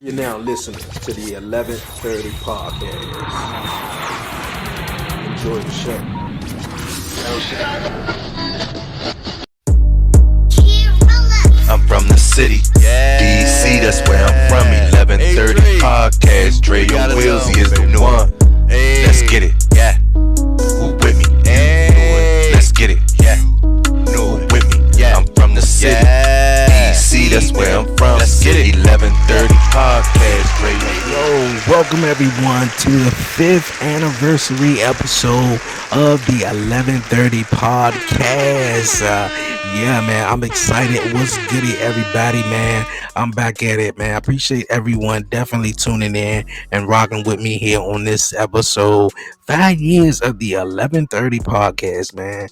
You're now listening to the 1130 podcast. Enjoy the show. I'm from the city, DC, that's where I'm from. 1130 podcast, Dre and Willsy is the one. Let's get it, yeah. Who with me? Let's get it, yeah. Who with me? Yeah. I'm from the city, DC, that's where I'm from. Let's get it. 1130 podcast, Dre. Yo, welcome everyone to the 5th anniversary episode of the 1130 podcast. Yeah, man, I'm excited. What's goody, everybody, man? I'm back at it, man. I appreciate everyone definitely tuning in and rocking with me here on this episode. 5 years of the 1130 podcast, man.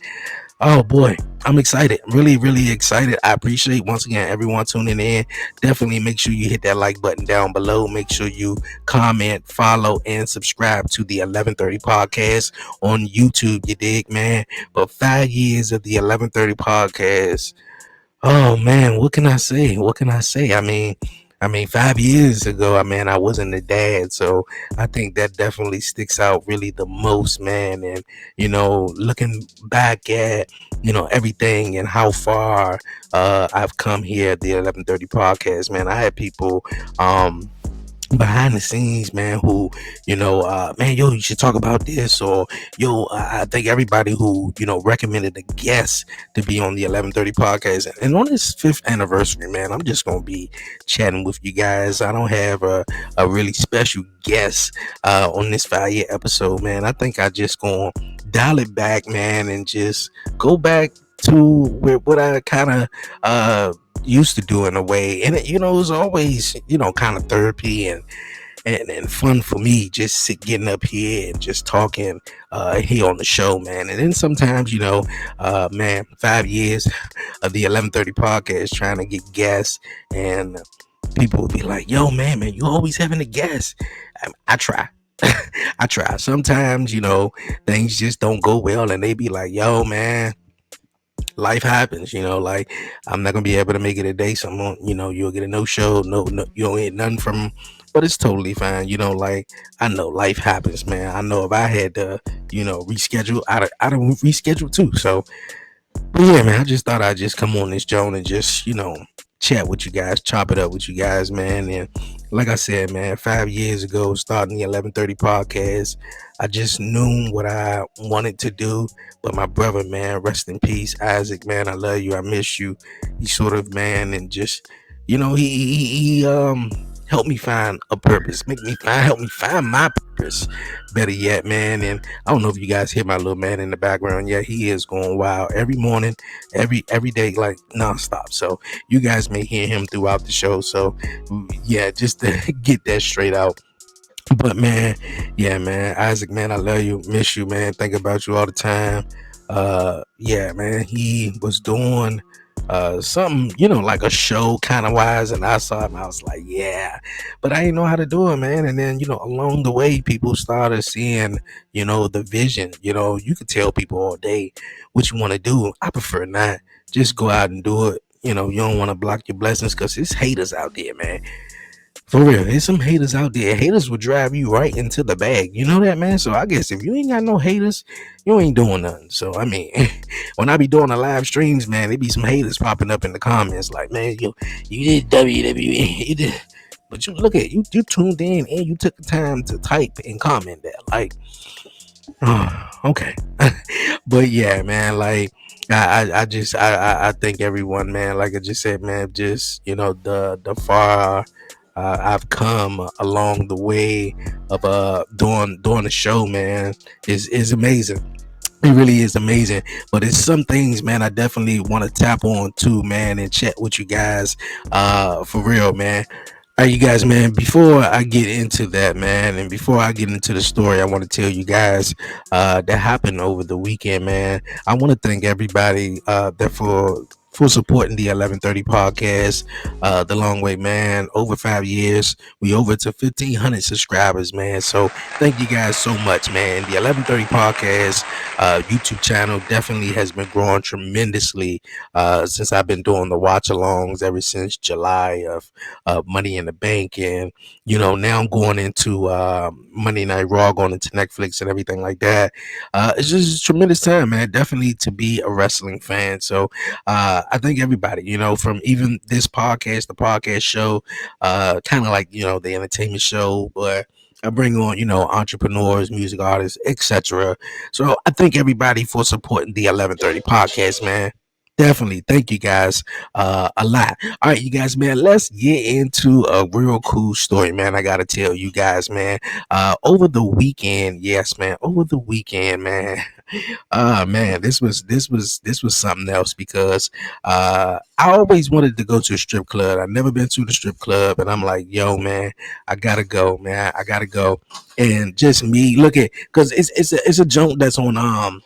Oh boy, I'm excited. Really excited. I appreciate once again everyone tuning in. Definitely make sure you hit that like button down below. Make sure you comment, follow, and subscribe to the 1130 podcast on YouTube. You dig, man? But 5 years of the 1130 podcast. Oh man, what can I say? I mean, 5 years ago, I wasn't a dad, so I think that definitely sticks out really the most, man. And looking back at everything and how far I've come here at the 1130 podcast, man. I had people behind the scenes, man, who man, yo, you should talk about this, or yo, I think everybody who recommended a guest to be on the 1130 podcast. And on this 5th anniversary, man, I'm just gonna be chatting with you guys. I don't have a really special guest on this 5-year episode, man. I think I just gonna dial it back, man, and just go back to what I kind of used to do in a way. And it was always kind of therapy and fun for me, just getting up here and just talking here on the show, man. And then sometimes man, 5 years of the 1130 podcast, trying to get guests, and people would be like, yo, man, you always having a guest. I try. I try. Sometimes things just don't go well, and they be like, yo, man, life happens, like I'm not gonna be able to make it today. Someone, you'll get a no show, no, you don't get nothing from, but it's totally fine. Like, I know life happens, man. I know if I had to, reschedule, I'd reschedule too. So, but yeah, man, I just thought I'd just come on this joint and just, chat with you guys, chop it up with you guys, man. And like I said, man, 5 years ago, starting the 1130 podcast, I just knew what I wanted to do. But my brother, man, rest in peace, Isaac, man, I love you, I miss you. He sort of, man, and just, he helped me find a purpose, help me find my purpose, better yet, man. And I don't know if you guys hear my little man in the background. Yeah, he is going wild every morning, every day, like nonstop. So you guys may hear him throughout the show. So yeah, just to get that straight out. But man, yeah, man, Isaac, man, I love you, miss you, man, think about you all the time. Yeah, man, he was doing something, like a show kind of wise, and I saw him, I was like, yeah, but I didn't know how to do it, man. And then along the way, people started seeing the vision. You could tell people all day what you want to do. I prefer not just go out and do it. You don't want to block your blessings, because it's haters out there, man. For real, there's some haters out there. Haters will drive you right into the bag. You know that, man? So I guess if you ain't got no haters, you ain't doing nothing. So, I mean, when I be doing the live streams, man, there be some haters popping up in the comments like, man, you did WWE. You did. But you look at you tuned in and you took the time to type and comment that. Like, okay. But yeah, man, like, I think everyone, man, like I just said, man, just, the far I've come along the way of doing the show, man, is amazing. It really is amazing. But it's some things, man, I definitely want to tap on too, man, and chat with you guys for real, man. All right, you guys, man, before I get into that, man, and before I get into the story, I want to tell you guys that happened over the weekend, man. I want to thank everybody that for for supporting the 1130 podcast. The Long Way, man. Over 5 years, we over to 1,500 subscribers, man. So thank you guys so much, man. The 1130 podcast YouTube channel definitely has been growing tremendously since I've been doing the watch alongs ever since July of Money in the Bank. And, now I'm going into Monday Night Raw, going into Netflix and everything like that. It's just a tremendous time, man. Definitely to be a wrestling fan. So I think everybody, from even this podcast, the podcast show, kind of like, the entertainment show, but I bring on, entrepreneurs, music artists, etc. So I thank everybody for supporting the 1130 podcast, man. Definitely. Thank you guys a lot. All right, you guys, man, let's get into a real cool story, man. I got to tell you guys, man, over the weekend, yes, man, over the weekend, man. Man, this was something else because I always wanted to go to a strip club. I've never been to the strip club, and I'm like, yo, man, I gotta go, man. I gotta go. And just me, look at, because it's a joke that's on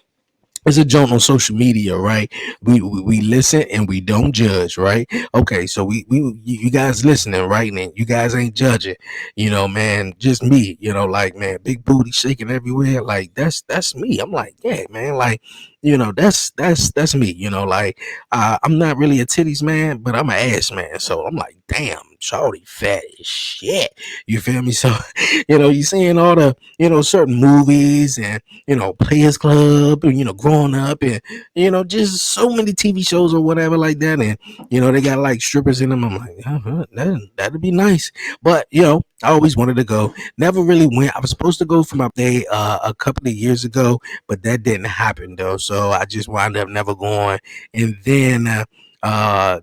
it's a joke on social media, right? We listen and we don't judge, right? Okay, so you guys listening, right? And you guys ain't judging, man. Just me, like, man, big booty shaking everywhere, like that's me. I'm like, yeah, man, like, that's me, like I'm not really a titties man, but I'm an ass man. So I'm like, damn, shawty fat as shit. You feel me? So you seeing all the certain movies and Players Club, and growing up, and just so many TV shows or whatever like that, and they got like strippers in them. I'm like, that'd be nice, but I always wanted to go. Never really went. I was supposed to go for my day a couple of years ago, but that didn't happen though. So I just wound up never going. And then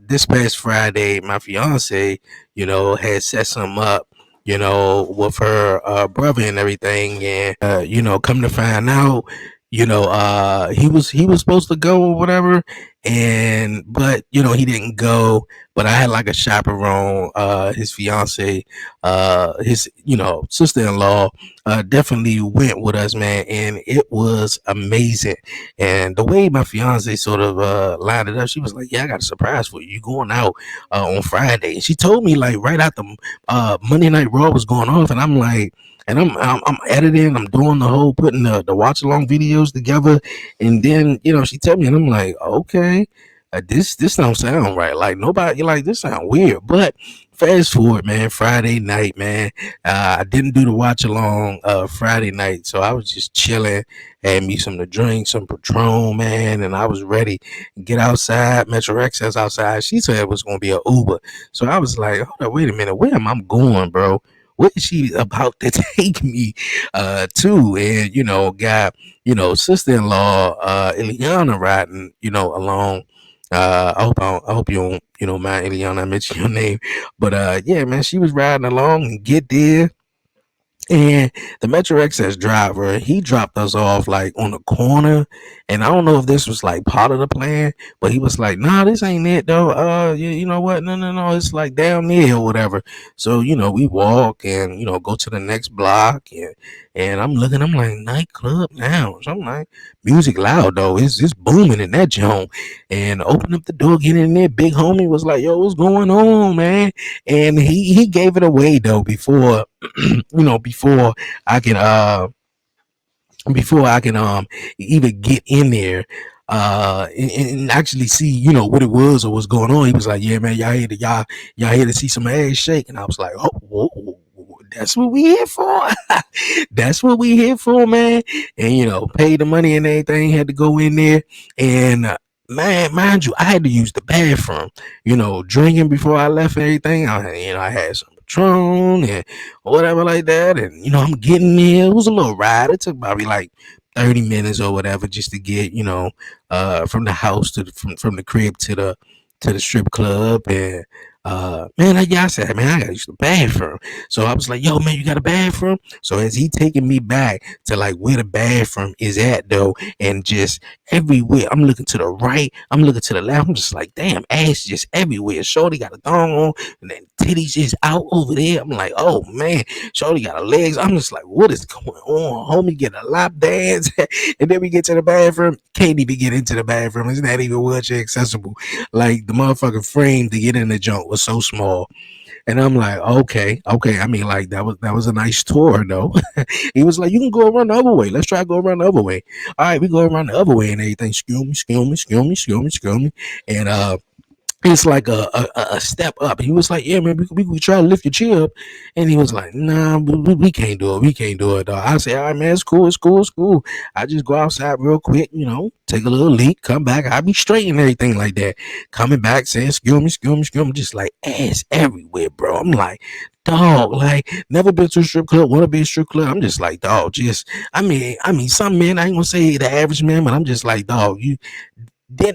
this past Friday, my fiance, had set some up, with her brother and everything. And come to find out, he was supposed to go or whatever, and but he didn't go. But I had like a chaperone, his fiance, his sister-in-law, definitely went with us, man, and it was amazing. And the way my fiance sort of lined it up, she was like, "Yeah, I got a surprise for you. You going out on Friday?" And she told me like right after Monday Night Raw was going off, and I'm like, and I'm editing, I'm doing the whole putting the watch along videos together, and then she tell me, and I'm like, okay, this don't sound right. Like nobody, like this sound weird. But fast forward, man, Friday night, man, I didn't do the watch along Friday night, so I was just chilling, had me some to drink, some Patron, man, and I was ready to get outside. Metro Access outside. She said it was gonna be an Uber, so I was like, hold on, wait a minute, where am I going, bro? What is she about to take me to? And got sister-in-law Ileana riding along. I hope you don't mind, Ileana, I mentioned your name, but yeah, man, she was riding along and get there. And the Metro Access driver, he dropped us off like on the corner. And I don't know if this was like part of the plan, but he was like, nah, this ain't it though. You know what? No. It's like down there or whatever. So, we walk and, go to the next block, and I'm looking, I'm like, nightclub lounge. I'm like, music loud though. It's booming in that joint. And open up the door, get in there. Big homie was like, yo, what's going on, man? And he gave it away though before before I can even get in there and actually see what it was or what's going on. He was like, yeah, man, y'all here to see some ass shake. And I was like, oh, whoa, that's what we here for. That's what we here for, man. And paid the money and everything, had to go in there. And man, mind you, I had to use the bathroom, drinking before I left and everything. I had some Patron and whatever like that. And, I'm getting there. It was a little ride. It took probably like 30 minutes or whatever just to get, from the house from the crib to the strip club. And Man, I said, man, I gotta use the bathroom. So I was like, yo, man, you got a bathroom? So as he taking me back to like where the bathroom is at though, and just everywhere, I'm looking to the right, I'm looking to the left, I'm just like, damn, ass just everywhere. Shorty got a thong on, and then titties just out over there. I'm like, oh man, Shorty got her legs. I'm just like, what is going on? Homie get a lap dance. And then we get to the bathroom. Can't even get into the bathroom. It's not even wheelchair accessible. Like the motherfucking frame to get in the junk was so small. And I'm like, okay. I mean, like that was a nice tour though. He was like, you can go around the other way. Let's try to go around the other way. All right, we go around the other way and everything. Excuse me. And it's like a step up. He was like, yeah, man, we try to lift your chair up. And he was like, nah, we can't do it. We can't do it, dog. I said, all right, man, it's cool. I just go outside real quick, take a little leak, come back. I'll be straight and everything like that. Coming back saying, excuse me. Just like ass everywhere, bro. I'm like, dog, like never been to a strip club, want to be a strip club. I'm just like, dog, I mean, some men, I ain't gonna say the average man, but I'm just like, dog, you then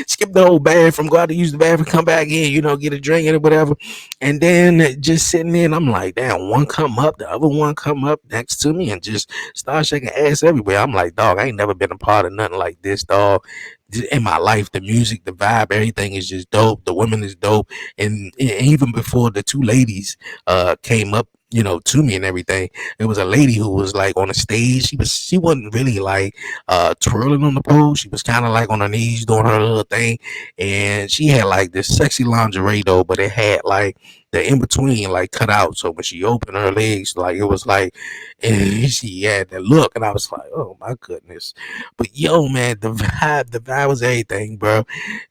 skip the whole bathroom, go out to use the bathroom, come back in, get a drink and whatever, and then just sitting there. And I'm like, damn, one come up, the other one come up next to me, and just start shaking ass everywhere. I'm like, dog, I ain't never been a part of nothing like this, dog. In my life, the music, the vibe, everything is just dope. The women is dope, and even before the two ladies came up, to me and everything, there was a lady who was like on the stage. She wasn't really like twirling on the pole. She was kind of like on her knees doing her little thing, and she had like this sexy lingerie though, but it had like the in between like cut out. So when she opened her legs, like it was like, and she had that look, and I was like, oh my goodness. But yo, man, the vibe was everything, bro.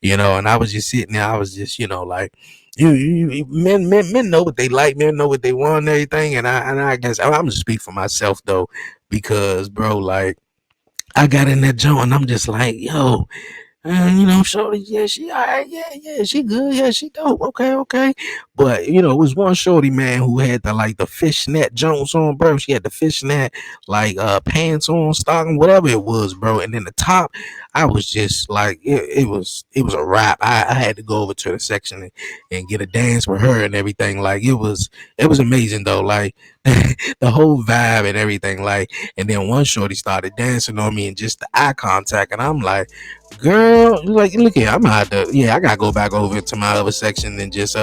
And I was just sitting there. I was just, like. Men know what they like, men know what they want and everything, and I guess I'm just speak for myself though, because bro, like I got in that joint and I'm just like, yo, shorty, yeah, she all right, yeah, she good, yeah, she dope, okay. But it was one shorty, man, who had the fishnet Jones on, bro. She had the fishnet pants on, stocking, whatever it was, bro. And then the top, I was just like, it was a wrap. I had to go over to the section and get a dance with her and everything. Like it was amazing though, like the whole vibe and everything. Like, and then one shorty started dancing on me and just the eye contact, and I'm like, girl, like, look here, I'm out to, yeah, I gotta go back over to my other section and just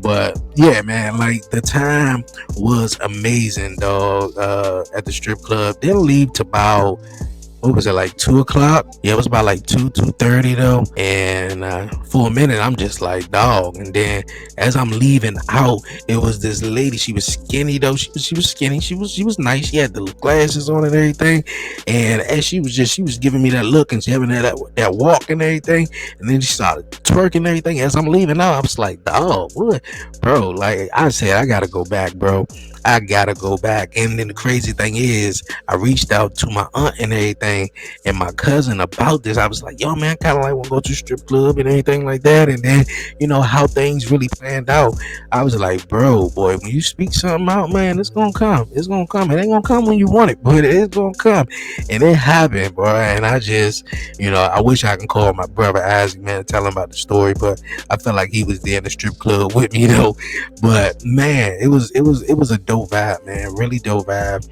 but yeah, man, like the time was amazing, dog. At the strip club, didn't leave to about, what was it, like 2 o'clock? Yeah, it was about like 2:30 though. And for a minute I'm just like, dog. And then as I'm leaving out, it was this lady. She was skinny though. She was skinny. She was nice. She had the glasses on and everything. And as she was giving me that look, and she having that walk and everything. And then she started twerking and everything. As I'm leaving out, I was like, dog, what, bro? Like I said, I gotta go back, bro. I gotta go back. And then the crazy thing is, I reached out to my aunt and everything and my cousin about this. I was like, yo, man, kind of like want to go to a strip club and anything like that. And then, how things really planned out. I was like, bro, boy, when you speak something out, man, it's gonna come. It's gonna come. It ain't gonna come when you want it, but it's gonna come. And it happened, bro. And I just, I wish I can call my brother Isaac, man, and tell him about the story, but I felt like he was there in the strip club with me, But man, it was a dope vibe, man. Really dope vibe.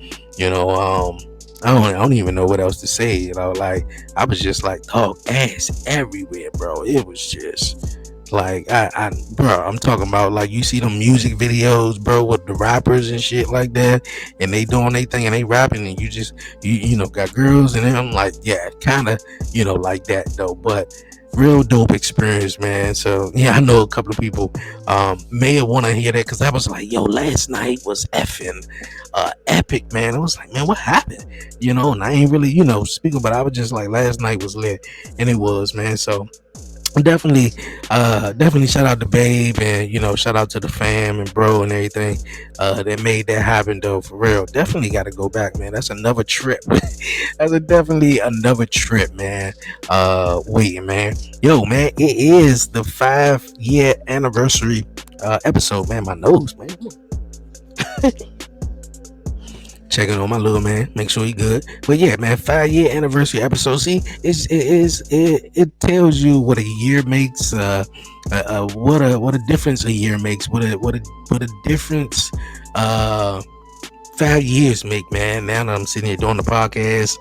I don't even know what else to say. Like I was just like, dog, ass everywhere, bro. It was just like bro, I'm talking about, like, you see them music videos, bro, with the rappers and shit like that, and they doing their thing and they rapping, and you just got girls, and then I'm like, yeah, kind of, like that though, but. Real dope experience, man. So yeah, I know a couple of people may want to hear that, because I was like, yo, last night was effing epic, man. I was like, man, what happened? And I ain't really speaking, but I was just like, last night was lit, and it was, man. So definitely shout out to Babe, and shout out to the fam and bro and everything that made that happen though, for real. Definitely got to go back, man. That's another trip. Definitely another trip, man. Waiting, man. Yo, man, it is the 5-year anniversary episode, man. My nose, man. Checking on my little man, make sure he good. But yeah, man, 5-year anniversary episode. See, it tells you what a year makes. What a difference a year makes. What a difference 5 years make, man. Now that I'm sitting here doing the podcast,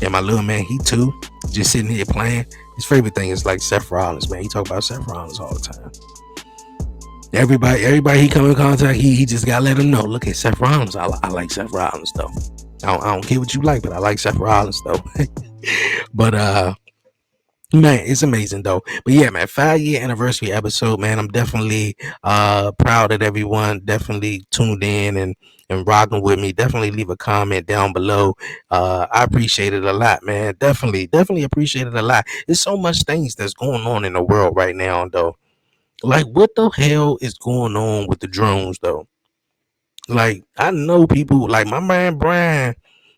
and my little man, he too, just sitting here playing. His favorite thing is like Seth Rollins, man. He talk about Seth Rollins all the time. Everybody he come in contact, he just gotta let him know. Look at Seth Rollins. I like Seth Rollins though. I don't care what you like, but I like Seth Rollins though. But man, it's amazing though. But yeah, man, 5 year anniversary episode, man. I'm definitely proud that everyone definitely tuned in and rocking with me. Definitely leave a comment down below. I appreciate it a lot, man. Definitely appreciate it a lot. There's so much things that's going on in the world right now though. Like, what the hell is going on with the drones though? Like, I know people like my man Brian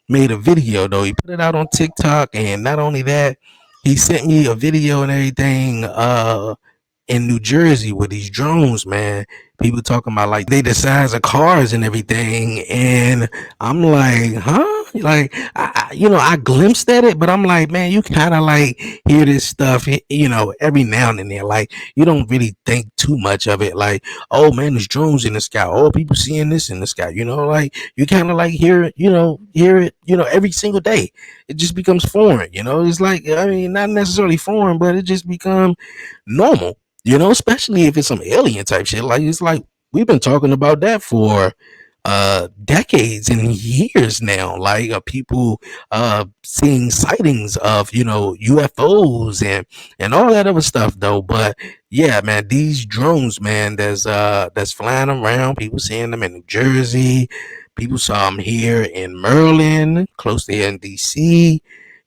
made a video though. He put it out on TikTok, and not only that, he sent me a video and everything in New Jersey with these drones, man. People talking about like they the size of cars and everything, and I'm like, huh? Like, I glimpsed at it, but I'm like, man, you kind of like hear this stuff, every now and then. Like, you don't really think too much of it. Like, oh man, there's drones in the sky. Oh, people seeing this in the sky. Like you kind of like hear it, every single day. It just becomes foreign. It's like, I mean, not necessarily foreign, but it just becomes normal. Especially if it's some alien type shit. Like, it's like we've been talking about that for decades and years now. Like, people seeing sightings of UFOs and all that other stuff though. But yeah, man, these drones, man, that's flying around. People seeing them in New Jersey. People saw them here in Maryland, close to here in DC.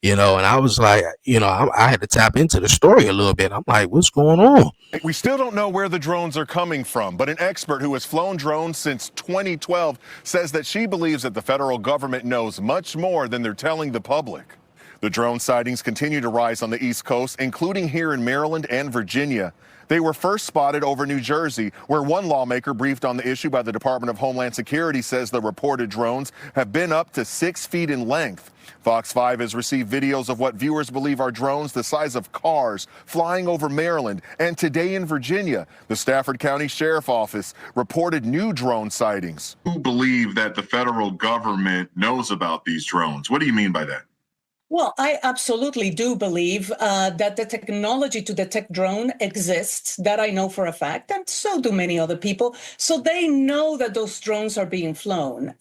And I was like, I had to tap into the story a little bit. I'm like, what's going on? We still don't know where the drones are coming from, but an expert who has flown drones since 2012 says that she believes that the federal government knows much more than they're telling the public. The drone sightings continue to rise on the East Coast, including here in Maryland and Virginia. They were first spotted over New Jersey, where one lawmaker briefed on the issue by the Department of Homeland Security says the reported drones have been up to 6 feet in length. Fox 5 has received videos of what viewers believe are drones the size of cars flying over Maryland. And today in Virginia, the Stafford County Sheriff Office reported new drone sightings. Who believe that the federal government knows about these drones? What do you mean by that? Well, I absolutely do believe that the technology to detect drone exists. That I know for a fact, and so do many other people. So they know that those drones are being flown.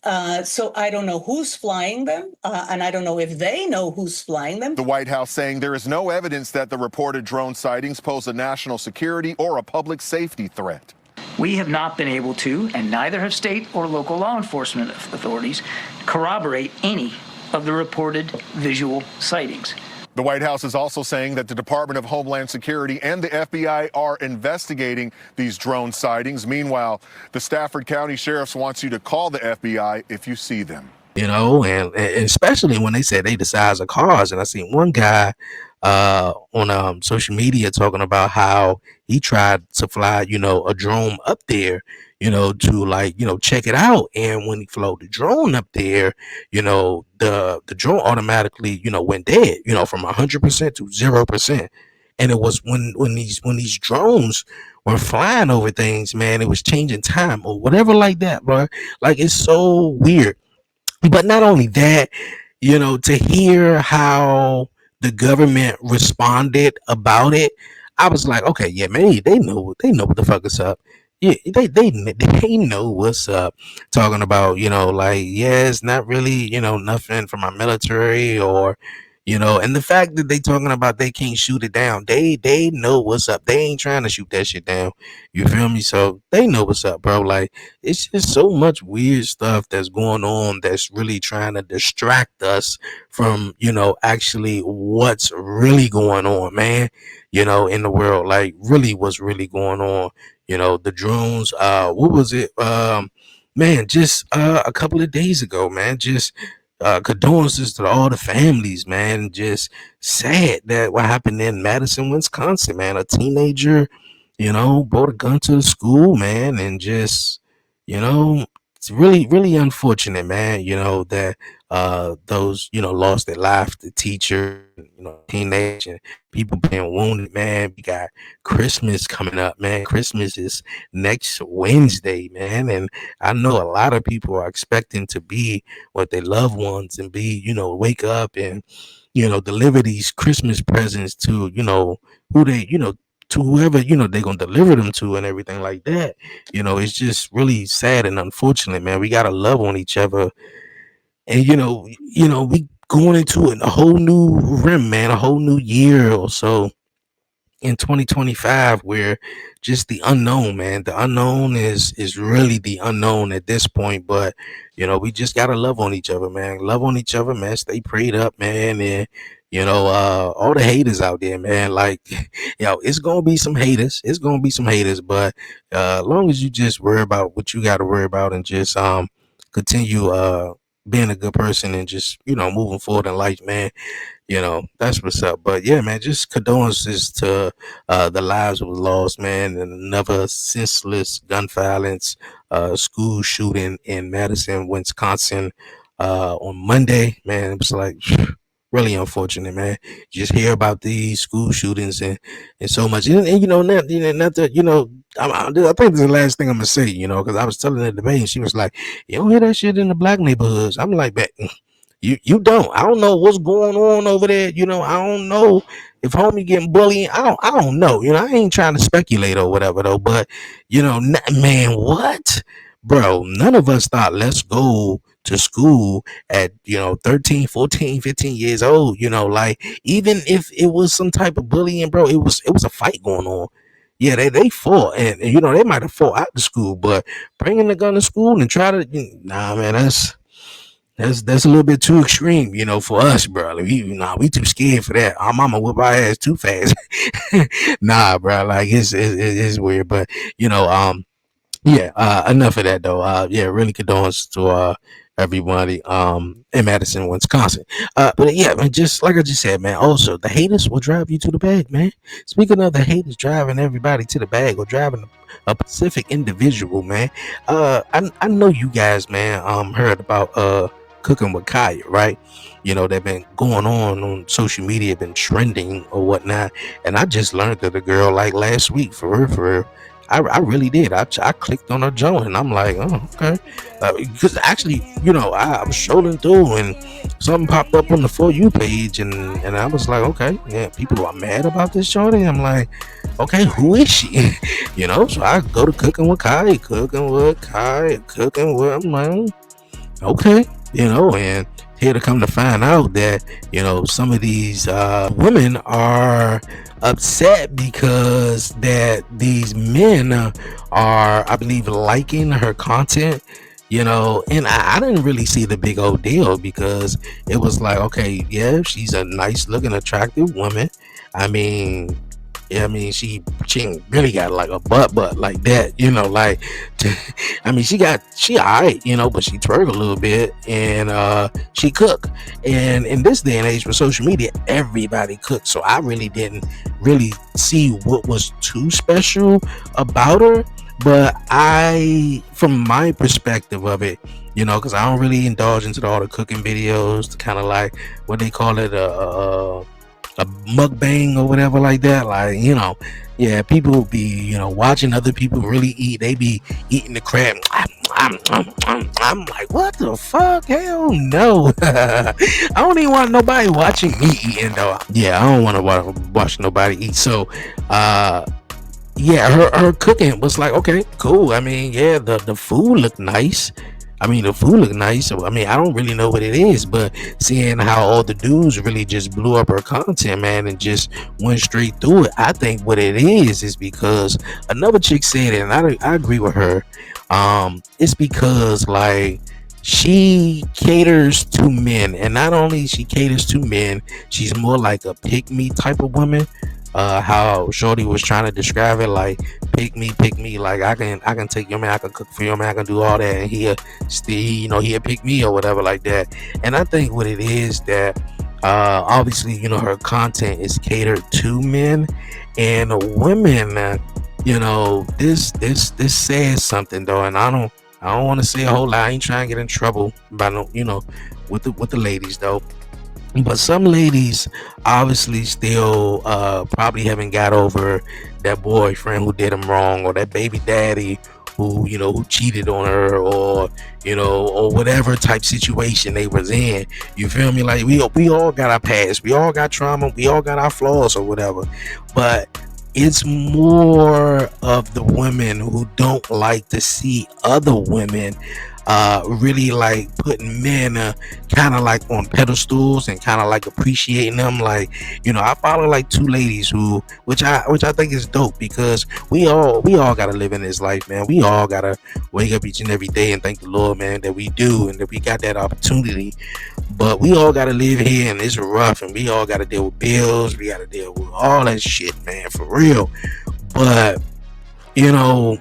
So I don't know who's flying them, and I don't know if they know who's flying them. The White House saying there is no evidence that the reported drone sightings pose a national security or a public safety threat. We have not been able to, and neither have state or local law enforcement authorities, corroborate any of the reported visual sightings. The White House is also saying that the Department of Homeland Security and the FBI are investigating these drone sightings. Meanwhile, the Stafford County Sheriff's wants you to call the FBI if you see them. And especially when they said they the size of cars. And I seen one guy on social media talking about how he tried to fly, a drone up there, to like, check it out. And when he flew the drone up there, the drone automatically, went dead, from 100% to 0%. And it was when these drones were flying over things, man, it was changing time or whatever like that, bro. Like, it's so weird. But not only that, to hear how the government responded about it, I was like, okay, yeah, man, they know what the fuck is up. Yeah, they know what's up. Talking about, like, yeah, it's not really, nothing from our military or, and the fact that they talking about they can't shoot it down, they know what's up. They ain't trying to shoot that shit down. You feel me? So they know what's up, bro. Like, it's just so much weird stuff that's going on that's really trying to distract us from, actually what's really going on, man. In the world, like, really what's really going on. The drones. What was it? Man, just a couple of days ago, man. Just condolences to all the families, man. Just sad that what happened in Madison, Wisconsin, man. A teenager, brought a gun to the school, man, and just, it's really, really unfortunate, man, that those, lost their life, the teacher, teenage and people being wounded, man. We got Christmas coming up, man. Christmas is next Wednesday, man. And I know a lot of people are expecting to be with their loved ones and be, wake up and, deliver these Christmas presents to, who they, to whoever, they're gonna deliver them to and everything like that. It's just really sad and unfortunate, man. We gotta love on each other. And we going into a whole new rim, man, a whole new year or so in 2025, where just the unknown, man, the unknown is really the unknown at this point. But we just gotta love on each other, man. Love on each other, man. Stay prayed up, man. And all the haters out there, man, like it's gonna be some haters. It's gonna be some haters. But as long as you just worry about what you gotta worry about and just continue being a good person and just moving forward in life, man, that's what's up. But yeah, man, just condolences to the lives that was lost, man, and another senseless gun violence school shooting in Madison, Wisconsin on Monday, man. It was like really unfortunate, man. You just hear about these school shootings and so much, and not that I think this is the last thing I'm gonna say, because I was telling her the debate, and she was like, "You don't hear that shit in the black neighborhoods." I'm like, "Bet you don't. I don't know what's going on over there. I don't know if homie getting bullied. I don't know. I ain't trying to speculate or whatever though. But man, what, bro? None of us thought let's go to school at 13, 14, 15 years old. Like even if it was some type of bullying, bro, it was a fight going on. Yeah, they fought, and they might have fought out the school, but bringing the gun to school and try to, nah, man, that's a little bit too extreme, for us, bro. Like, we too scared for that. Our mama whip our ass too fast. Nah, bro. Like it's weird, but yeah. Enough of that though. Yeah, really condolences to everybody in Madison, Wisconsin. But yeah, man, just like I just said, man. Also, the haters will drive you to the bag, man. Speaking of the haters driving everybody to the bag or driving a specific individual, man. I know you guys, man, heard about Cooking with Kaya, right? They've been going on social media, been trending or whatnot. And I just learned that the girl like last week, for real. I really did. I clicked on her joint and I'm like, oh, okay. Because actually, I was scrolling through and something popped up on the For You page and I was like, okay, yeah, people are mad about this shorty. I'm like, okay, who is she? So I go to Cooking with Kai, I'm like, okay, and here to come to find out that some of these women are upset because that these men are, I believe, liking her content, and I didn't really see the big old deal because it was like, okay, yeah, she's a nice looking, attractive woman. She really got like a butt like that, like, she alright, but she twerk a little bit and she cook. And in this day and age with social media, everybody cooks. So I really didn't really see what was too special about her. But from my perspective of it, because I don't really indulge into all the cooking videos, kind of like what they call it, a mukbang or whatever like that, like yeah, people be watching other people really eat. They be eating the crab. I'm like, what the fuck? Hell no. I don't even want nobody watching me eating though. Yeah, I don't want to watch nobody eat. So yeah, her cooking was like, okay, cool. Yeah, the food looked nice. The food looked nice. So, I don't really know what it is, but seeing how all the dudes really just blew up her content, man, and just went straight through it. I think what it is because another chick said it, and I agree with her. It's because like she caters to men, and not only she caters to men, she's more like a pick me type of woman. How Shorty was trying to describe it, like pick me, like I can take your man, I can cook for your man, I can do all that, and he'll still, he'll pick me or whatever like that. And I think what it is that obviously, her content is catered to men and women. This says something though, and I I don't want to say a whole lot. I ain't trying to get in trouble by no, with the ladies though. But some ladies obviously still probably haven't got over that boyfriend who did them wrong, or that baby daddy who cheated on her, or or whatever type situation they was in. You feel me? Like we all got our past, we all got trauma, we all got our flaws or whatever. But it's more of the women who don't like to see other women really like putting men kind of like on pedestals and kind of like appreciating them. Like, I follow like two ladies which I think is dope, because we all gotta live in this life, man. We all gotta wake up each and every day and thank the Lord, man, that we do and that we got that opportunity. But we all gotta live here and it's rough, and we all gotta deal with bills, we gotta deal with all that shit, man, for real. But you know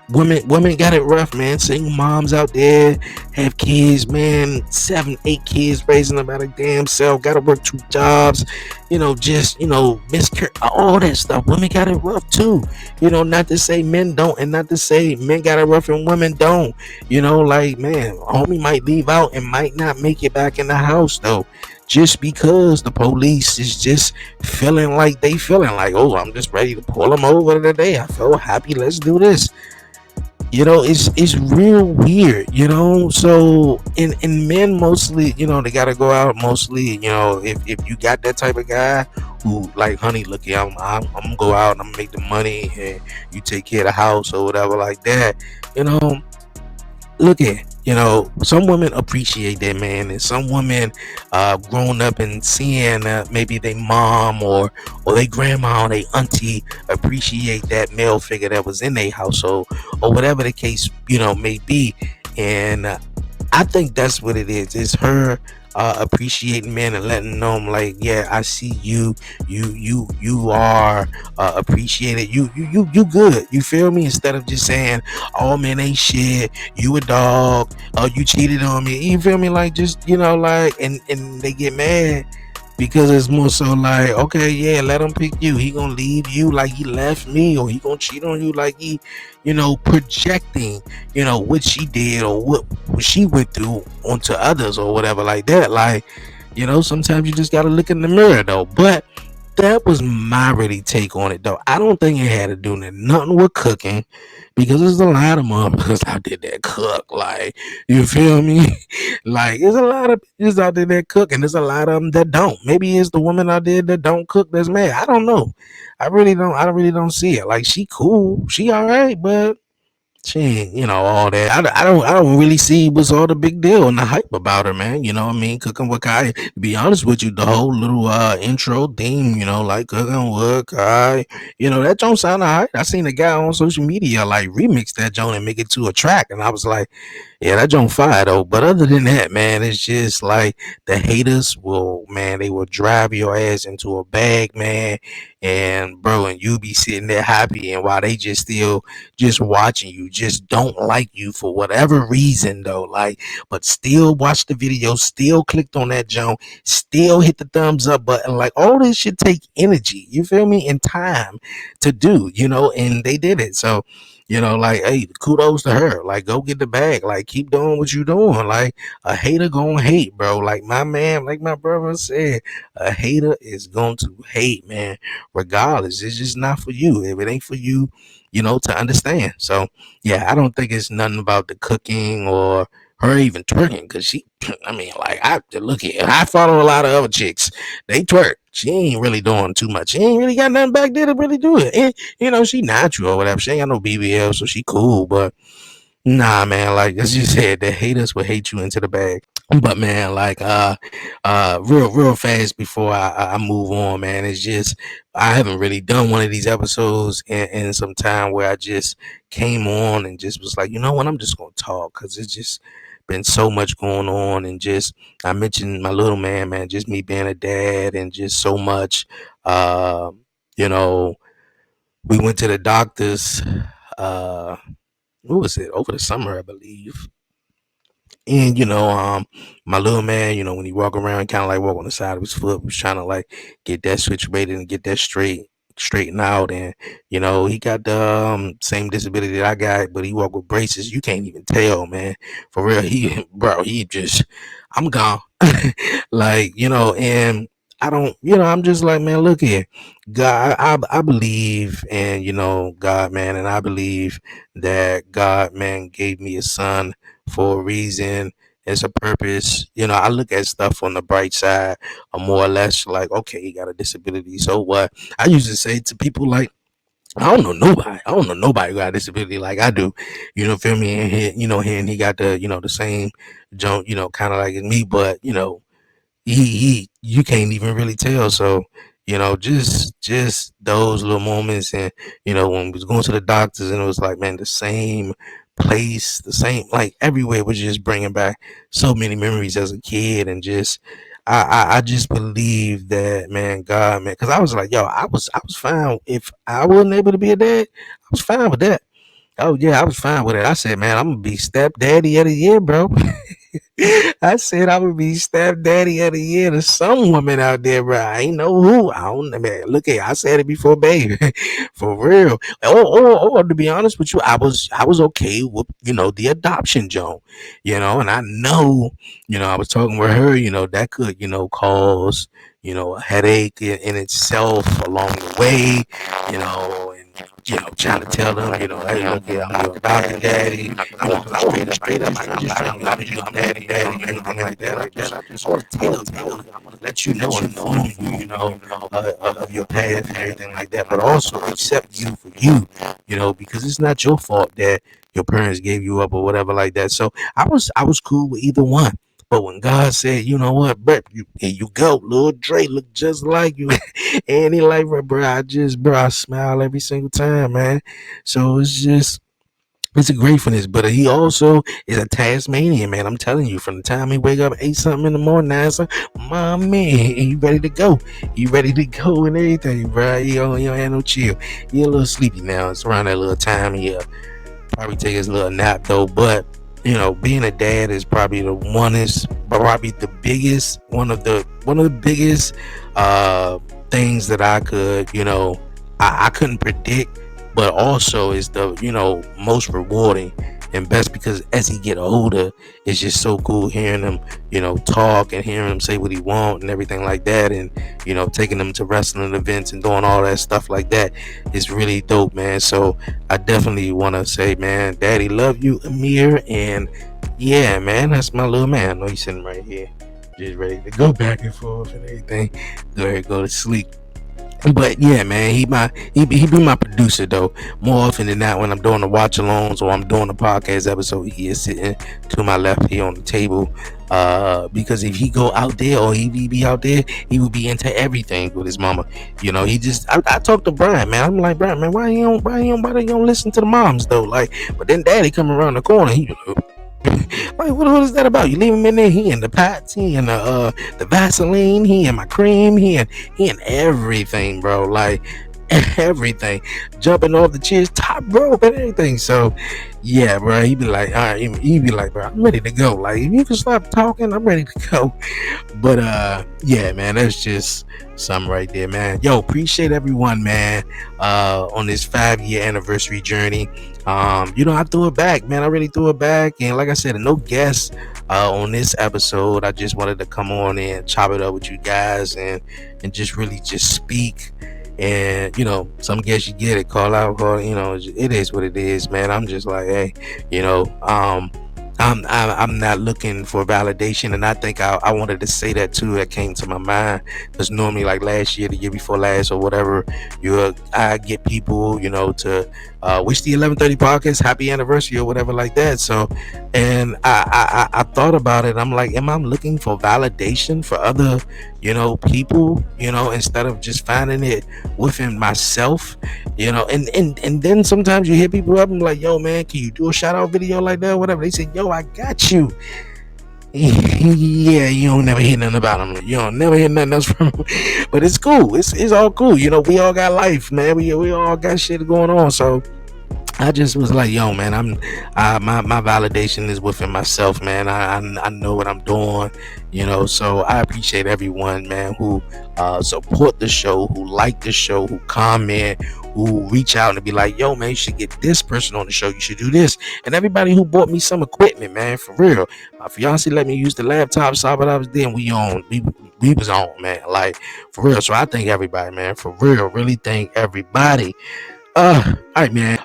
women got it rough, man. Single moms out there have kids, man, 7 8 kids, raising them by their damn self, gotta work 2 jobs, just miscarriage, all that stuff. Women got it rough too. Not to say men don't, and not to say men got it rough and women don't. Like, man, homie might leave out and might not make it back in the house though, just because the police is just feeling like oh, I'm just ready to pull them over today, I feel happy, let's do this. It's real weird. So in men mostly, they gotta go out mostly. If you got that type of guy who like, honey, look here, I'm gonna go out and I'm gonna make the money and you take care of the house or whatever like that. Look at, some women appreciate that, man, and some women grown up and seeing maybe they mom or they grandma or they auntie appreciate that male figure that was in their household, or whatever the case may be. And I think that's what it is. It's her appreciating men and letting them, like, yeah, I see you. You are appreciated. You good. You feel me? Instead of just saying, "Oh man, ain't shit. You a dog. Oh, you cheated on me." You feel me? Like, just like, and they get mad because it's more so like, okay, yeah, let him pick you. He gonna leave you like he left me, or he gonna cheat on you like he, projecting, what she did or what she went through onto others or whatever like that. Like, sometimes you just gotta look in the mirror though. But that was my really take on it though. I don't think it had to do nothing with cooking, because there's a lot of motherfuckers out there that cook. Like, you feel me? Like, there's a lot of bitches out there that cook, and there's a lot of them that don't. Maybe it's the woman out there that don't cook that's mad. I don't know. I really don't see it. Like, she cool, she all right, but she ain't, all that. I don't really see what's all the big deal and the hype about her, man. You know what I mean? Cooking with Kai. To be honest with you, the whole little intro theme, like cooking with Kai, that don't sound alright. I seen a guy on social media like remix that joint and make it to a track, and I was like, yeah, that joint fire though. But other than that, man, it's just like the haters they will drive your ass into a bag, man. And bro, and you be sitting there happy, and while they just still just watching you, just don't like you for whatever reason though, like, but still watch the video, still clicked on that jump, still hit the thumbs up button. Like, all this should take energy, you feel me, and time to do, and they did it. So like, hey, kudos to her. Like, go get the bag. Like, keep doing what you doing. Like, a hater gonna hate, bro. Like my man, like my brother said, a hater is going to hate, man, regardless. It's just not for you. If it ain't for you, to understand. So yeah, I don't think it's nothing about the cooking or her even twerking, because she, I mean, like, I look at, I follow a lot of other chicks, they twerk. She ain't really doing too much. She ain't really got nothing back there to really do it. And she natural or whatever. She ain't got no BBL, so she cool. But nah, man, like, as you said, the haters will hate you into the bag. But man, like, real fast before I move on, man, it's just, I haven't really done one of these episodes in some time, where I just came on and just was like, you know what, I'm just gonna talk, because it's just been so much going on. And just, I mentioned my little man, just me being a dad, and just so much. You know, we went to the doctors. Uh, what was it, over the summer, I believe. And my little man, when he walk around, kind of like walk on the side of his foot, was trying to like get that situated and get that straight. straighten out, and he got the same disability that I got, but he walk with braces. You can't even tell, man, for real. He just, I'm gone. Like, and I don't, I'm just like, man, look here, God, I believe in, God, man, and I believe that God, man, gave me a son for a reason. It's a purpose. I look at stuff on the bright side, or more or less like, okay, he got a disability, so what? I used to say to people like, I don't know nobody. I don't know nobody who got a disability like I do. Feel me? And he got the, the same junk, kind of like me, but you can't even really tell. So just those little moments, and when we was going to the doctors, and it was like, man, the same place, the same, like, everywhere was just bringing back so many memories as a kid. And just I just believe that, man, God, man, because I was like, yo, I was fine if I wasn't able to be a dad. I was fine with that. Oh yeah, I was fine with it. I said, man, I'm gonna be stepdaddy of the year, bro. I said I would be stepdaddy of the year to some woman out there, bro. I ain't know who. I don't know, man. Look at, I said it before, baby, for real. Or to be honest with you, I was okay with the adoption, Joe. And I know, I was talking with her. That could cause a headache in itself along the way. And trying to tell them, hey, look here, I'm your adopted daddy. I want to straight up. I'm just trying to let you know I'm daddy, anything like that. I just want to tell them, I want to let you know, inform you, of your path and everything like that, but also accept you for you, because it's not your fault that your parents gave you up or whatever like that. So I was cool with either one. But when God said, you know what, bro, here you go, little Dre look just like you. And he like, bro, I smile every single time, man. So it's a gratefulness, but he also is a Tasmanian, man. I'm telling you, from the time he wake up 8 something in the morning, 9 something, my man, he ready to go. He ready to go and everything, bro. He don't have no chill. He a little sleepy now. It's around that little time. He'll probably take his little nap though, but being a dad is probably one of the biggest things that I could, I couldn't predict, but also is the most rewarding and best, because as he get older, it's just so cool hearing him talk, and hearing him say what he want and everything like that, and taking him to wrestling events and doing all that stuff like that is really dope, man. So I definitely want to say, man, daddy love you, Amir. And yeah, man, that's my little man. I know he's sitting right here just ready to go back and forth and everything. Go ahead, go to sleep. But yeah, man, he be my producer though. More often than not, when I'm doing the watch alongs or I'm doing the podcast episode, he is sitting to my left here on the table. Because if he go out there, or he be out there, he would be into everything with his mama. He just I talked to Brian, man. I'm like, Brian, man, why you don't listen to the moms though? Like, but then daddy come around the corner, he like, what is that about? You leave him in there, he in the pots, he in the Vaseline, he in my cream, he in everything, bro. Like, everything, jumping off the chairs, top rope and everything. So yeah, bro, he be like, all right, he be like, bro, I'm ready to go. Like, if you can stop talking, I'm ready to go. But yeah, man, that's just something right there, man. Yo, appreciate everyone, man, on this 5-year anniversary journey. I threw it back, man. I really threw it back, and like I said, no guests on this episode. I just wanted to come on and chop it up with you guys, and just really just speak. And some guess you get it, call out, it is what it is, man. I'm just like, hey, I'm not looking for validation, and I think I wanted to say that too. That came to my mind, because normally, like last year, the year before last, or whatever, I get people, to wish the 1130 podcast happy anniversary or whatever like that. So, and I thought about it. I'm like, am I looking for validation for other, people, instead of just finding it within myself, and then sometimes you hear people up and like, yo, man, can you do a shout out video like that or whatever? They say, yo, I got you. Yeah, you don't never hear nothing about them. You don't never hear nothing else from them. But it's cool. It's all cool. We all got life, man. We all got shit going on. So I just was like, yo, man, my validation is within myself, man. I know what I'm doing, So I appreciate everyone, man, who support the show, who like the show, who comment, who reach out and be like, yo, man, you should get this person on the show. You should do this, and everybody who bought me some equipment, man, for real. My fiance let me use the laptop, saw what I was doing. We was on, man, like for real. So I thank everybody, man, for real. Really thank everybody. All right, man.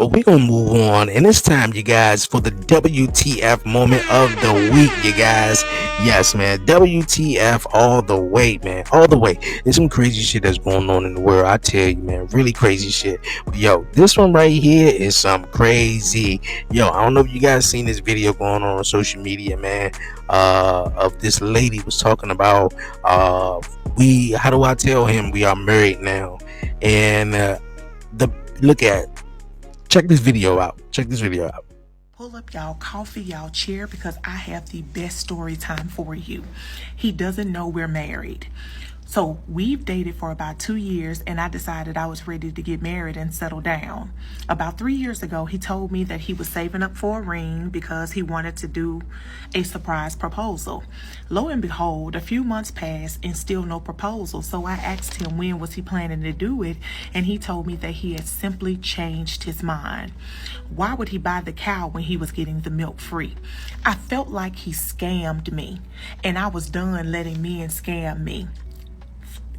We gonna move on, and it's time, you guys, for the WTF moment of the week, you guys. Yes, man. WTF all the way, man. All the way. There's some crazy shit that's going on in the world. I tell you, man. Really crazy shit. But yo, this one right here is some crazy. Yo, I don't know if you guys seen this video going on social media, man. Of this lady was talking about how do I tell him we are married now, and check this video out. Pull up y'all coffee, y'all chair, because I have the best story time for you. He doesn't know we're married. So we've dated for about 2 years, and I decided I was ready to get married and settle down. About 3 years ago, he told me that he was saving up for a ring because he wanted to do a surprise proposal. Lo and behold, a few months passed and still no proposal. So I asked him when was he planning to do it, and he told me that he had simply changed his mind. Why would he buy the cow when he was getting the milk free? I felt like he scammed me, and I was done letting men scam me.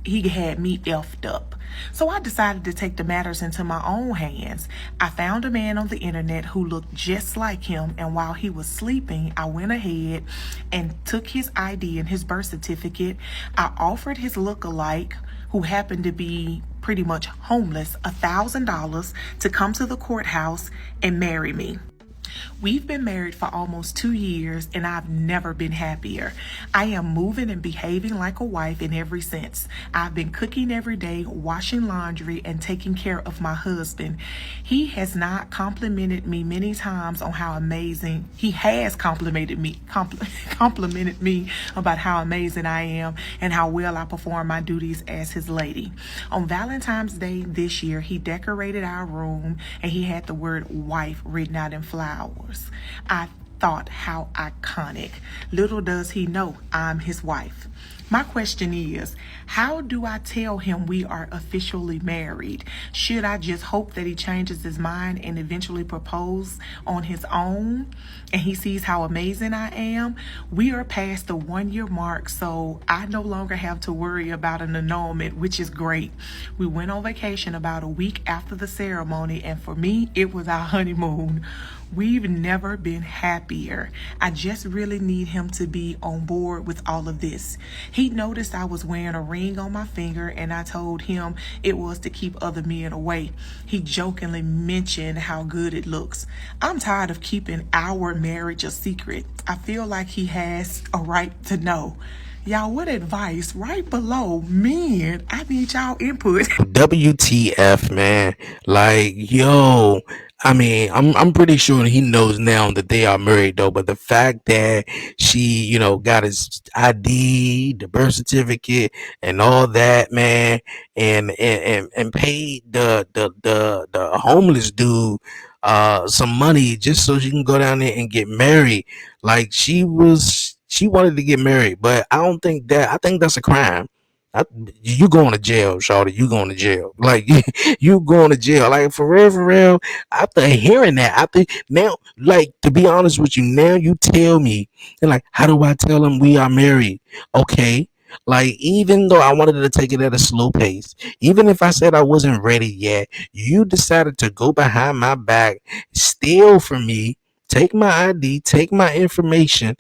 He had me effed up. So I decided to take the matters into my own hands. I found a man on the internet who looked just like him, and while he was sleeping, I went ahead and took his ID and his birth certificate. I offered his lookalike, who happened to be pretty much homeless, $1,000 to come to the courthouse and marry me. We've been married for almost 2 years, and I've never been happier. I am moving and behaving like a wife in every sense. I've been cooking every day, washing laundry, and taking care of my husband. He has not complimented me many times on how amazing he has complimented me about how amazing I am and how well I perform my duties as his lady. On Valentine's Day this year, he decorated our room, and he had the word wife written out in flowers. I thought, how iconic. Little does he know I'm his wife. My question is, how do I tell him we are officially married? Should I just hope that he changes his mind and eventually propose on his own and he sees how amazing I am? We are past the 1 year mark, so I no longer have to worry about an annulment, which is great. We went on vacation about a week after the ceremony, and for me, it was our honeymoon. We've never been happier. I just really need him to be on board with all of this. He noticed I was wearing a ring on my finger, and I told him it was to keep other men away. He jokingly mentioned how good it looks. I'm tired of keeping our marriage a secret. I feel like he has a right to know. Y'all, what advice? Right below, men, I need y'all input. WTF, man. Like, yo, I mean, I'm pretty sure he knows now that they are married, though. But the fact that she, got his ID, the birth certificate, and all that, man, and paid the homeless dude some money just so she can go down there and get married. Like, she wanted to get married, but I think that's a crime. You going to jail, shawty. You going to jail. Like, you going to jail. Like, for real. After hearing that, now, like, to be honest with you, now you tell me, and like, how do I tell him we are married? Okay. Like, even though I wanted to take it at a slow pace, even if I said I wasn't ready yet, you decided to go behind my back, steal from me, take my ID, take my information,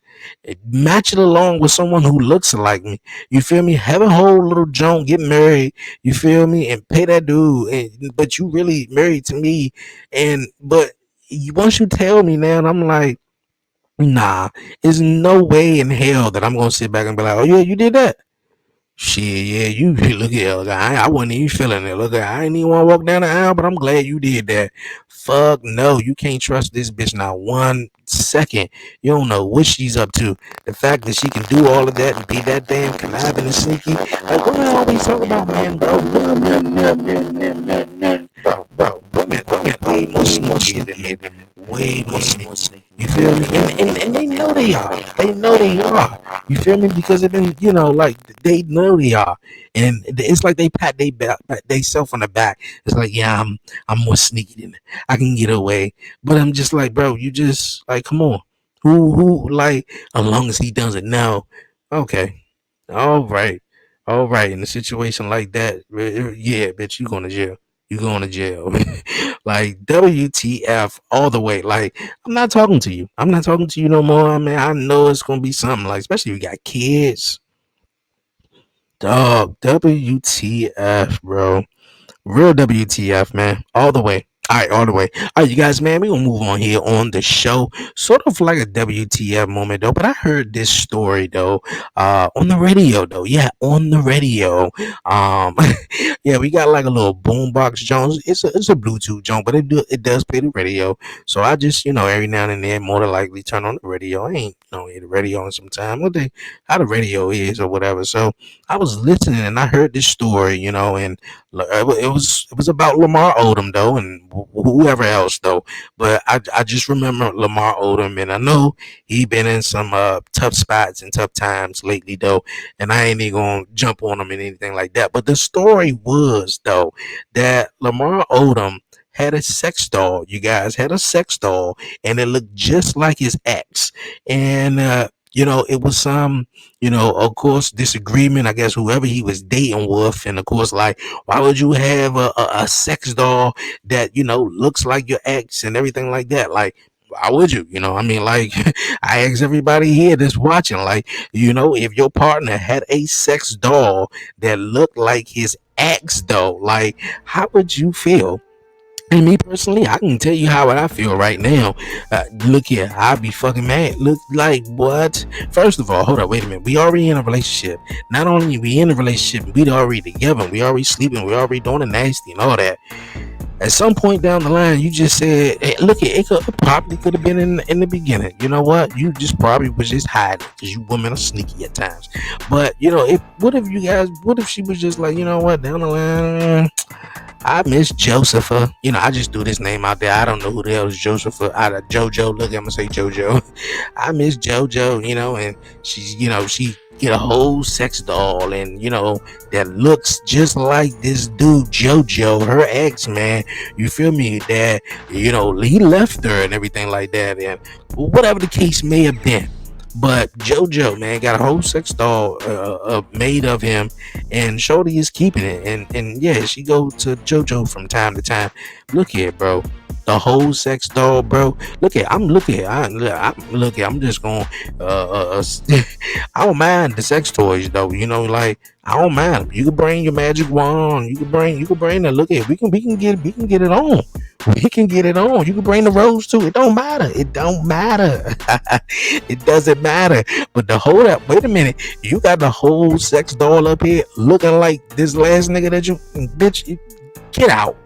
match it along with someone who looks like me. You feel me? Have a whole little Joan, get married. You feel me? And pay that dude. But you really married to me. But once you tell me now, I'm like, nah, there's no way in hell that I'm gonna sit back and be like, oh yeah, you did that. Shit, yeah, you look at look, I wasn't even feeling it. Look, I ain't even want to walk down the aisle, but I'm glad you did that. Fuck no, you can't trust this bitch not 1 second. You don't know what she's up to. The fact that she can do all of that and be that damn conniving and sneaky. Like, what I always talk about, man, bro. Bro, women way more smart sneakier than it. Way more sneaky. You feel me? And they know they are. They know they are. You feel me? Because they've been, like they know they are. And it's like they pat they self on the back. It's like, yeah, I'm more sneaky than I can get away. But I'm just like, bro, you just like, come on. Who like, as long as he doesn't know. Okay. All right. All right. In a situation like that, yeah, bitch, you going to jail. You going to jail. Like, WTF all the way. Like, I'm not talking to you. I'm not talking to you no more. I mean, I know it's going to be something like, especially if you got kids. Dog, WTF, bro. Real WTF, man. All the way. All right, all the way. All right, you guys, man, we're going to move on here on the show. Sort of like a WTF moment, though. But I heard this story, though, on the radio, though. Yeah, on the radio. Yeah, we got like a little boombox Jones. It's a Bluetooth Jones, but it does play the radio. So I just, every now and then, more than likely turn on the radio. I ain't, hear the radio on some time. How the radio is or whatever. So I was listening and I heard this story, and it was about Lamar Odom though, and whoever else though. But I just remember Lamar Odom, and I know he been in some tough spots and tough times lately though, and I ain't even gonna jump on him and anything like that. But the story was though that Lamar Odom had a sex doll. You guys had a sex doll, and it looked just like his ex, and it was some, of course, disagreement, I guess, whoever he was dating with. And of course, like, why would you have a sex doll that, looks like your ex and everything like that? Like, why would you? I mean, like, I ask everybody here that's watching, like, if your partner had a sex doll that looked like his ex, though, like, how would you feel? And me personally, I can tell you how I feel right now. Look here, I'd be fucking mad. Look, like, what? First of all, hold up, wait a minute. We already in a relationship. Not only we in a relationship, we already together. We already sleeping. We already doing the nasty and all that. At some point down the line, you just said, hey, look, it probably could have been in the beginning. You know what? You just probably was just hiding because you women are sneaky at times. But, what if she was just like, you know what, down the line, I miss Josepha. I just threw this name out there. I don't know who the hell is Josepha. Out of JoJo. Look, I'm gonna say JoJo. I miss JoJo, and she's, she get a whole sex doll and, that looks just like this dude, JoJo, her ex, man. You feel me? That, he left her and everything like that. And whatever the case may have been. But JoJo, man, got a whole sex doll made of him, and Shorty is keeping it. And yeah, she go to JoJo from time to time. Look here, bro. The whole sex doll, bro. I'm just going I don't mind the sex toys though, like I don't mind them. You can bring your magic wand, you can bring the look at, we can get it on. We can get it on. You can bring the rose too. It don't matter. It doesn't matter. But the hold up, wait a minute. You got the whole sex doll up here looking like this last nigga that you, bitch, get out,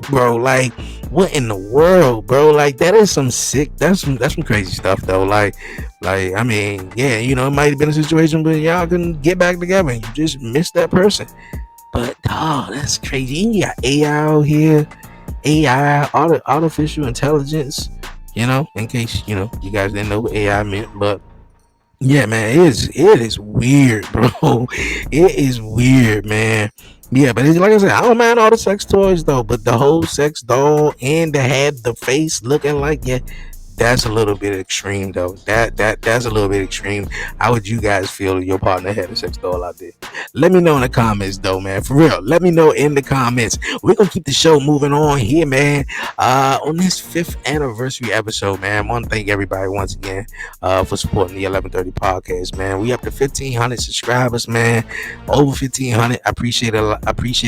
bro. Like, what in the world, bro? Like, that is some sick, that's some crazy stuff though. Like, I mean, yeah, it might have been a situation where y'all couldn't get back together and you just missed that person. But that's crazy. You got AI out here, artificial intelligence, in case, you guys didn't know what AI meant. But yeah, man, it is weird, bro. It is weird, man. Yeah, but like I said, I don't mind all the sex toys though, but the whole sex doll and the face looking like, yeah, that's a little bit extreme though. That's a little bit extreme. How would you guys feel if your partner had a sex doll out there? Let me know in the comments though, man. For real. Let me know in the comments. We're gonna keep the show moving on here, man. On this 5th anniversary episode, man. I want to thank everybody once again for supporting the 1130 podcast, man. We up to 1,500 subscribers, man. Over 1,500. I appreciate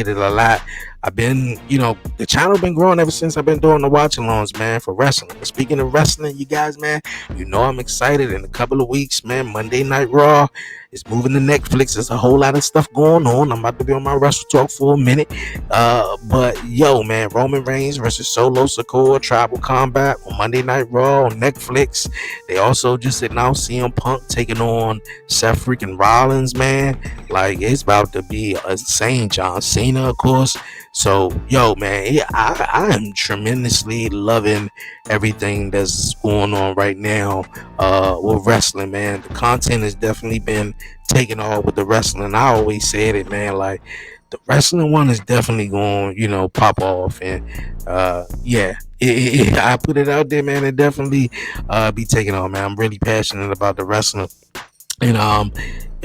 it a lot. I've been, the channel been growing ever since I've been doing the watch-alongs, man, for wrestling. And speaking of wrestling, you guys, man, I'm excited. In a couple of weeks, man, Monday Night Raw It's moving to Netflix. There's a whole lot of stuff going on. I'm about to be on my Wrestle Talk for a minute. But yo, man, Roman Reigns versus Solo Sikoa Tribal Combat on Monday Night Raw on Netflix. They also just announced CM Punk taking on Seth freaking Rollins, man. Like, it's about to be insane. John Cena, of course. So, yo, man, yeah, I am tremendously loving everything that's going on right now with wrestling, man. The content has definitely been taking off with the wrestling. I always said it, man. Like, the wrestling one is definitely going, pop off. And yeah, I put it out there, man. It definitely be taking off, man. I'm really passionate about the wrestling. And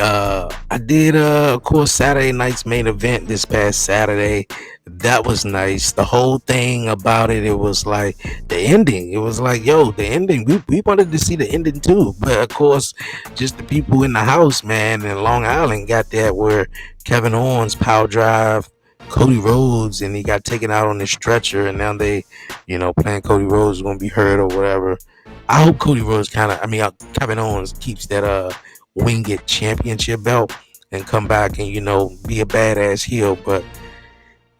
I did of course Saturday night's main event this past Saturday. That was nice. The whole thing about it was like the ending. It was like, yo, the ending. We wanted to see the ending too. But of course, just the people in the house, man, in Long Island got that where Kevin Owens power drive Cody Rhodes and he got taken out on the stretcher, and now they, playing Cody Rhodes is gonna be hurt or whatever. I hope Cody Rhodes Kevin Owens keeps that Wing It championship belt and come back and be a badass heel. But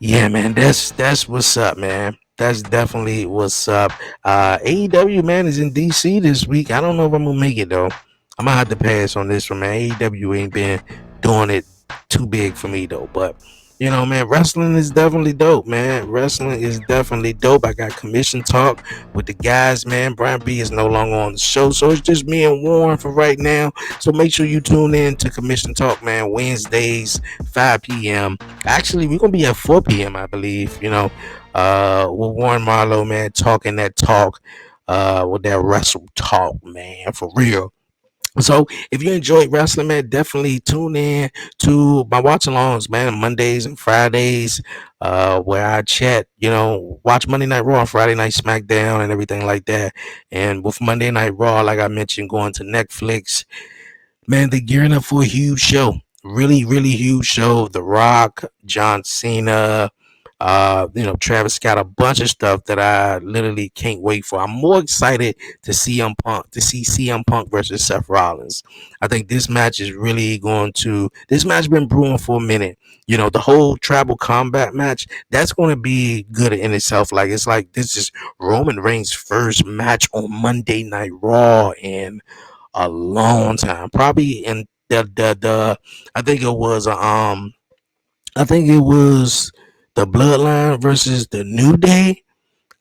yeah, man, that's what's up, man. That's definitely what's up. AEW, man, is in DC this week. I don't know if I'm gonna make it though. I'm gonna have to pass on this one, man. AEW ain't been doing it too big for me though. But man, wrestling is definitely dope, man. Wrestling is definitely dope. I got commission talk with the guys, man. Brian B is no longer on the show, so it's just me and Warren for right now. So make sure you tune in to commission talk, man. Wednesdays, 5 p.m. Actually, we're gonna be at 4 p.m. I believe. With Warren Marlowe, man, talking that talk, with that wrestle talk, man, for real. So if you enjoy wrestling, man, definitely tune in to my watch alongs, man, Mondays and Fridays, where I chat, watch Monday Night Raw, Friday Night SmackDown and everything like that. And with Monday Night Raw, like I mentioned, going to Netflix, man, they're gearing up for a huge show. Really, really huge show. The Rock, John Cena, Travis Scott, a bunch of stuff that I literally can't wait for. I'm more excited to see CM Punk versus Seth Rollins. I think this match is really this match been brewing for a minute. The whole tribal combat match, that's going to be good in itself. Like, it's like this is Roman Reigns' first match on Monday Night Raw in a long time. Probably in the I think it was the Bloodline versus the New Day.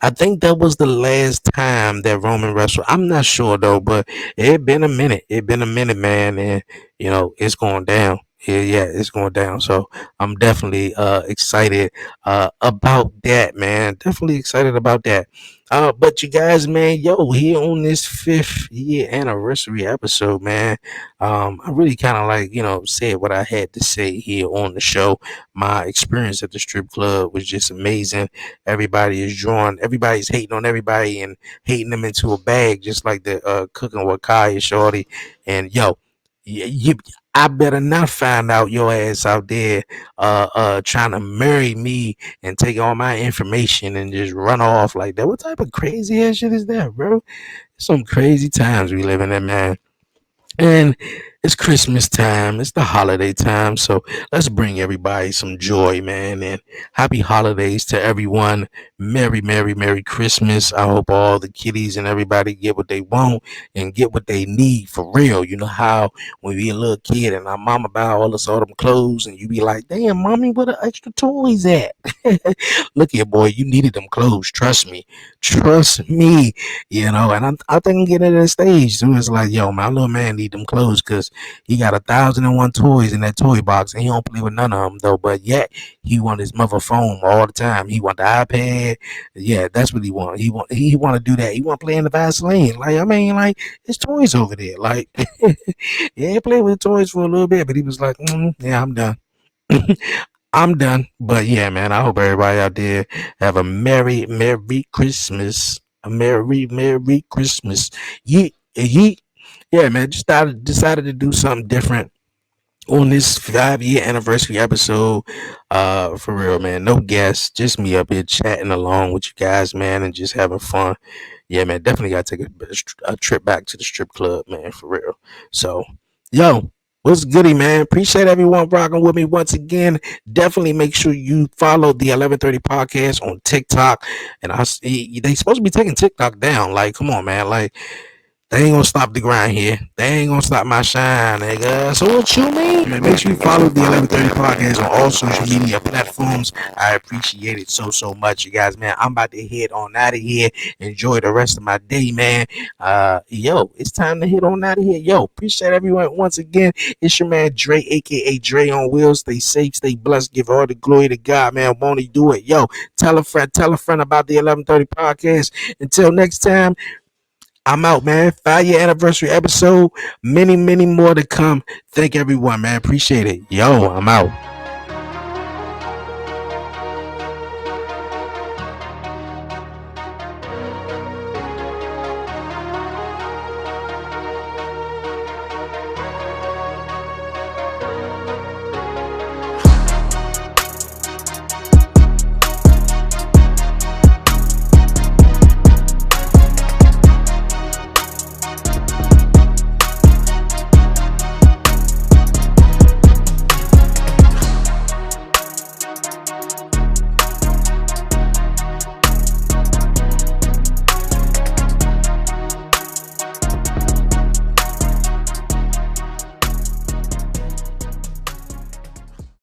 I think that was the last time that Roman wrestled. I'm not sure though, but it been a minute. It been a minute, man, and it's going down. Yeah, it's going down. So I'm definitely excited about that, man. Definitely excited about that. But you guys, man, yo, here on this 5th year anniversary episode, man, I really kind of said what I had to say here on the show. My experience at the strip club was just amazing. Everybody's hating on everybody and hating them into a bag, just like the cooking with Kaya Shorty. And yo, I better not find out your ass out there trying to marry me and take all my information and just run off like that. What type of crazy ass shit is that, bro? Some crazy times we live in, man. And it's Christmas time. It's the holiday time. So let's bring everybody some joy, man. And happy holidays to everyone. Merry, Merry, Merry Christmas. I hope all the kiddies and everybody get what they want and get what they need for real. You know how when we a little kid and our mama buy all them clothes and you be like, damn, mommy, where the extra toys at? Look here, boy, you needed them clothes. Trust me. Trust me. And I think I'm getting at that stage too. It's like, yo, my little man need them clothes because he got 1,001 toys in that toy box and he don't play with none of them though. But yet he want his mother phone all the time. He want the iPad. Yeah, that's what he want. He want to do that. He want to play in the Vaseline. Like his toys over there. Like yeah, he played with toys for a little bit, but he was like, yeah, I'm done. I'm done. But yeah, man, I hope everybody out there have a Merry, Merry Christmas. A Merry, Merry Christmas. Yeet, yeet. Yeah, man, just decided to do something different on this 5-year anniversary episode. For real, man. No guests, just me up here chatting along with you guys, man, and just having fun. Yeah, man, definitely gotta take a trip back to the strip club, man, for real. So, yo, What's goody, man? Appreciate everyone rocking with me once again. Definitely make sure you follow the 1130 podcast on TikTok. And they supposed to be taking TikTok down. Like, come on, man. Like, they ain't gonna stop the grind here. They ain't gonna stop my shine, nigga. So what you mean? Man, make sure you follow the 1130 podcast on all social media platforms. I appreciate it so much, you guys, man. I'm about to head on out of here. Enjoy the rest of my day, man. Yo, it's time to head on out of here. Yo, appreciate everyone once again. It's your man Dre, aka Dre on Wheels. Stay safe, stay blessed. Give all the glory to God, man. Won't he do it? Yo, tell a friend about the 1130 podcast. Until next time. I'm out, man. 5-year anniversary episode. Many more to come. Thank everyone, man. Appreciate it. Yo, I'm out.